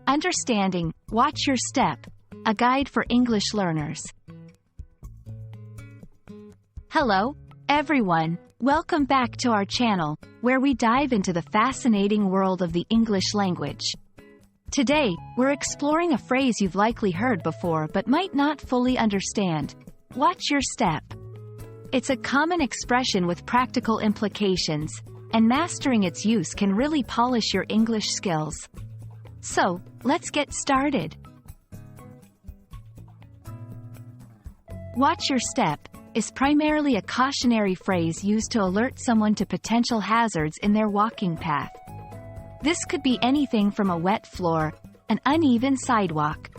Understanding, Watch Your Step, a guide for English learners. Hello, everyone. Welcome back to our channel, where we dive into the fascinating world of the English language. Today, we're exploring a phrase you've likely heard before but might not fully understand. Watch your step. It's a common expression with practical implications, and mastering its use can really polish your English skills. So, let's get started. Watch your step is primarily a cautionary phrase used to alert someone to potential hazards in their walking path. This could be anything from a wet floor, an uneven sidewalk,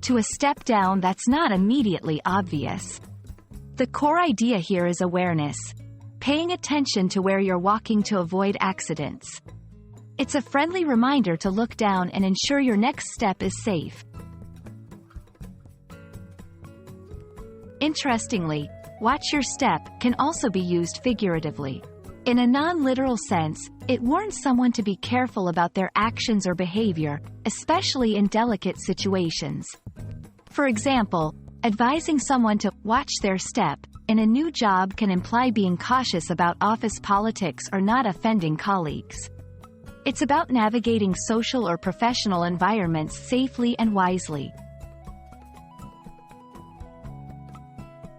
to a step down that's not immediately obvious. The core idea here is awareness, paying attention to where you're walking to avoid accidents. It's a friendly reminder to look down and ensure your next step is safe. Interestingly, watch your step can also be used figuratively. In a non-literal sense, it warns someone to be careful about their actions or behavior, especially in delicate situations. For example, advising someone to watch their step in a new job can imply being cautious about office politics or not offending colleagues. It's about navigating social or professional environments safely and wisely.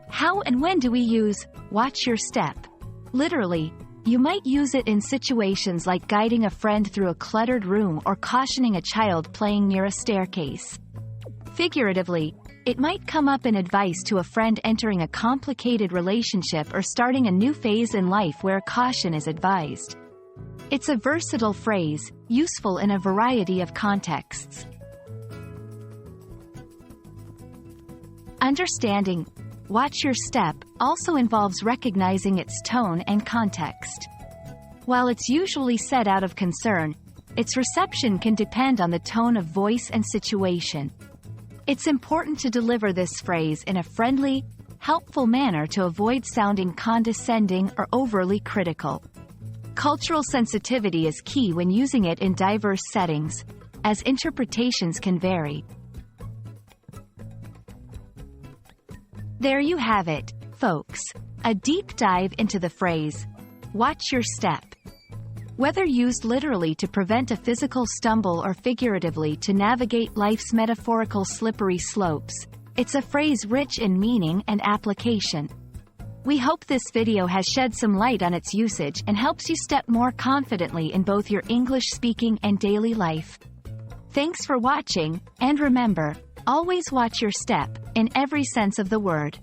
How and when do we use watch your step? Literally, you might use it in situations like guiding a friend through a cluttered room or cautioning a child playing near a staircase. Figuratively, it might come up in advice to a friend entering a complicated relationship or starting a new phase in life where caution is advised. It's a versatile phrase, useful in a variety of contexts. Understanding, Watch your step also involves recognizing its tone and context. While it's usually said out of concern, its reception can depend on the tone of voice and situation. It's important to deliver this phrase in a friendly, helpful manner to avoid sounding condescending or overly critical. Cultural sensitivity is key when using it in diverse settings, as interpretations can vary. There you have it, folks. A deep dive into the phrase, watch your step. Whether used literally to prevent a physical stumble or figuratively to navigate life's metaphorical slippery slopes, it's a phrase rich in meaning and application. We hope this video has shed some light on its usage and helps you step more confidently in both your English speaking and daily life. Thanks for watching, and remember, always watch your step, in every sense of the word.